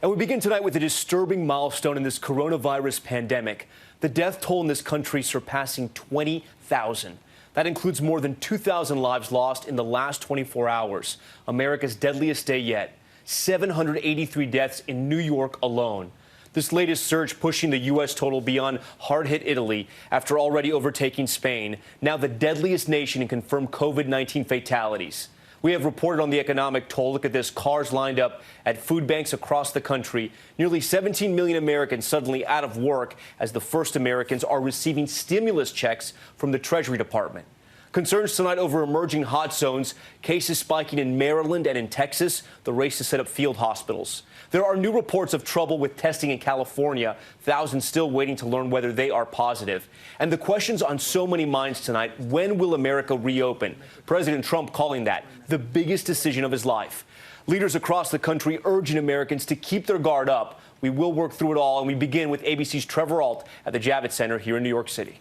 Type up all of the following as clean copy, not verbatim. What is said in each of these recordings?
And we begin tonight with a disturbing milestone in this coronavirus pandemic. The death toll in this country surpassing 20,000. That includes more than 2,000 lives lost in the last 24 hours. America's deadliest day yet. 783 deaths in New York alone. This latest surge pushing the U.S. total beyond hard-hit Italy after already overtaking Spain, now the deadliest nation in confirmed COVID-19 fatalities. We have reported on the economic toll. Look at this. Cars lined up at food banks across the country. Nearly 17 million Americans suddenly out of work as the first Americans are receiving stimulus checks from the Treasury Department. Concerns tonight over emerging hot zones, cases spiking in Maryland and in Texas, the race to set up field hospitals. There are new reports of trouble with testing in California, thousands still waiting to learn whether they are positive. And the questions on so many minds tonight: when will America reopen? President Trump calling that the biggest decision of his life. Leaders across the country urging Americans to keep their guard up. We will work through it all, and we begin with ABC's Trevor Ault at the Javits Center here in New York City.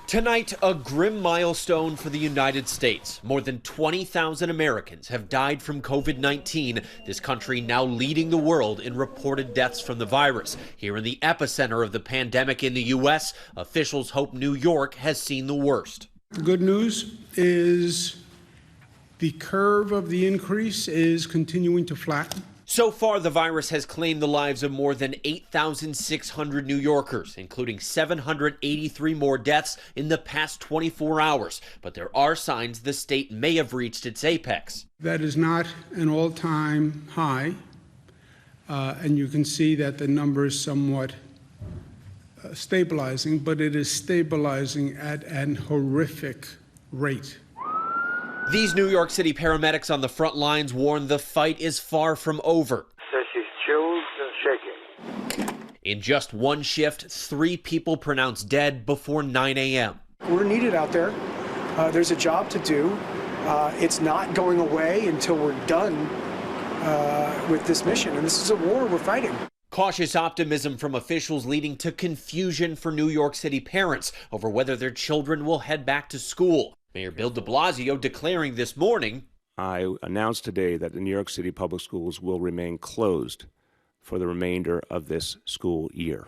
Tonight, a grim milestone for the United States. More than 20,000 Americans have died from COVID-19, this country now leading the world in reported deaths from the virus. Here in the epicenter of the pandemic in the U.S., officials hope New York has seen the worst. The good news is the curve of the increase is continuing to flatten. So far, the virus has claimed the lives of more than 8,600 New Yorkers, including 783 more deaths in the past 24 hours. But there are signs the state may have reached its apex. That is not an all-time high, and you can see that the number is somewhat stabilizing, but it is stabilizing at an horrific rate. These New York City paramedics on the front lines warn the fight is far from over. So she's chilled and shaking. In just one shift, 3 people pronounced dead before 9 a.m. We're needed out there. There's a job to do. It's not going away until we're done with this mission. And this is a war we're fighting. Cautious optimism from officials leading to confusion for New York City parents over whether their children will head back to school. Mayor Bill de Blasio declaring this morning, I announced today that the New York City public schools will remain closed for the remainder of this school year.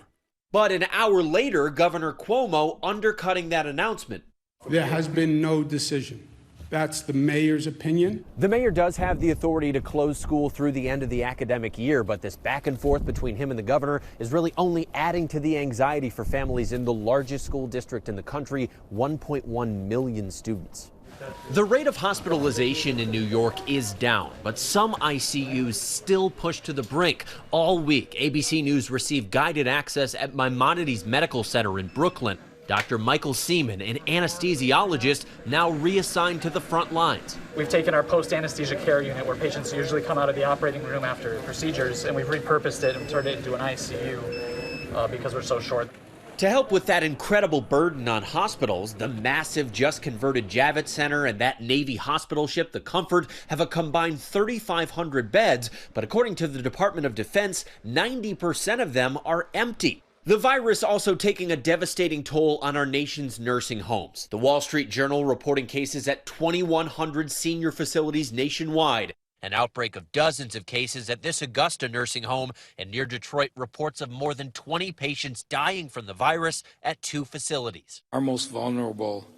But an hour later, Governor Cuomo undercutting that announcement. There has been no decision. That's the mayor's opinion. The mayor does have the authority to close school through the end of the academic year, but this back and forth between him and the governor is really only adding to the anxiety for families in the largest school district in the country, 1.1 million students. The rate of hospitalization in New York is down, but some ICUs still push to the brink. All week, ABC News received guided access at Maimonides Medical Center in Brooklyn. Dr. Michael Seaman, an anesthesiologist, now reassigned to the front lines. We've taken our post-anesthesia care unit, where patients usually come out of the operating room after procedures, and we've repurposed it and turned it into an ICU because we're so short. To help with that incredible burden on hospitals, the massive just converted Javits Center and that Navy hospital ship, the Comfort, have a combined 3,500 beds, but according to the Department of Defense, 90% of them are empty. The virus also taking a devastating toll on our nation's nursing homes. The Wall Street Journal reporting cases at 2,100 senior facilities nationwide. An outbreak of dozens of cases at this Augusta nursing home, and near Detroit reports of more than 20 patients dying from the virus at 2 facilities. Our most vulnerable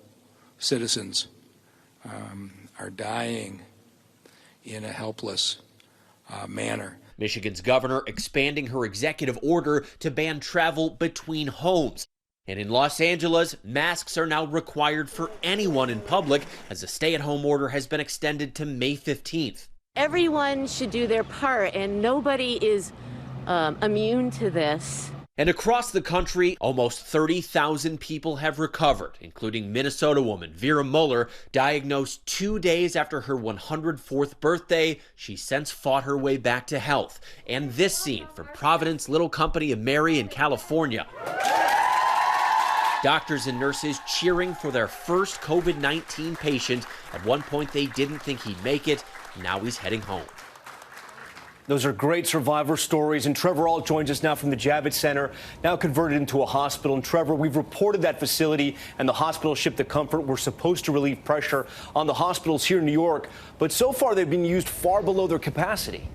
citizens are dying in a helpless manner. Michigan's governor expanding her executive order to ban travel between homes. And in Los Angeles, masks are now required for anyone in public as a stay-at-home order has been extended to May 15th. Everyone should do their part, and nobody is immune to this. And across the country, almost 30,000 people have recovered, including Minnesota woman Vera Mueller, diagnosed 2 days after her 104th birthday. She since fought her way back to health. And this scene from Providence Little Company of Mary in California. Doctors and nurses cheering for their first COVID-19 patient. At one point, they didn't think he'd make it. Now he's heading home. Those are great survivor stories. And Trevor Ault joins us now from the Javits Center, now converted into a hospital. And Trevor, we've reported that facility and the hospital ship, the Comfort, were supposed to relieve pressure on the hospitals here in New York. But so far, they've been used far below their capacity.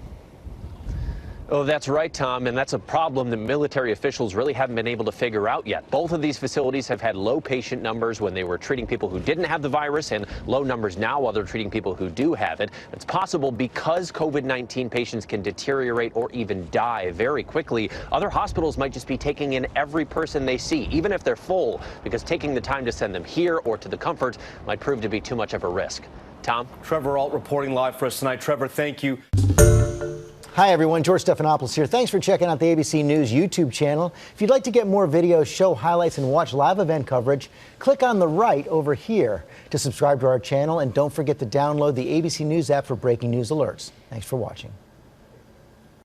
Oh, that's right, Tom, and that's a problem that military officials really haven't been able to figure out yet. Both of these facilities have had low patient numbers when they were treating people who didn't have the virus, and low numbers now while they're treating people who do have it. It's possible because COVID-19 patients can deteriorate or even die very quickly. Other hospitals might just be taking in every person they see, even if they're full, because taking the time to send them here or to the Comfort might prove to be too much of a risk. Tom? Trevor Alt reporting live for us tonight. Trevor, thank you. Hi, everyone. George Stephanopoulos here. Thanks for checking out the ABC News YouTube channel. If you'd like to get more videos, show highlights, and watch live event coverage, click on the right over here to subscribe to our channel. And don't forget to download the ABC News app for breaking news alerts. Thanks for watching.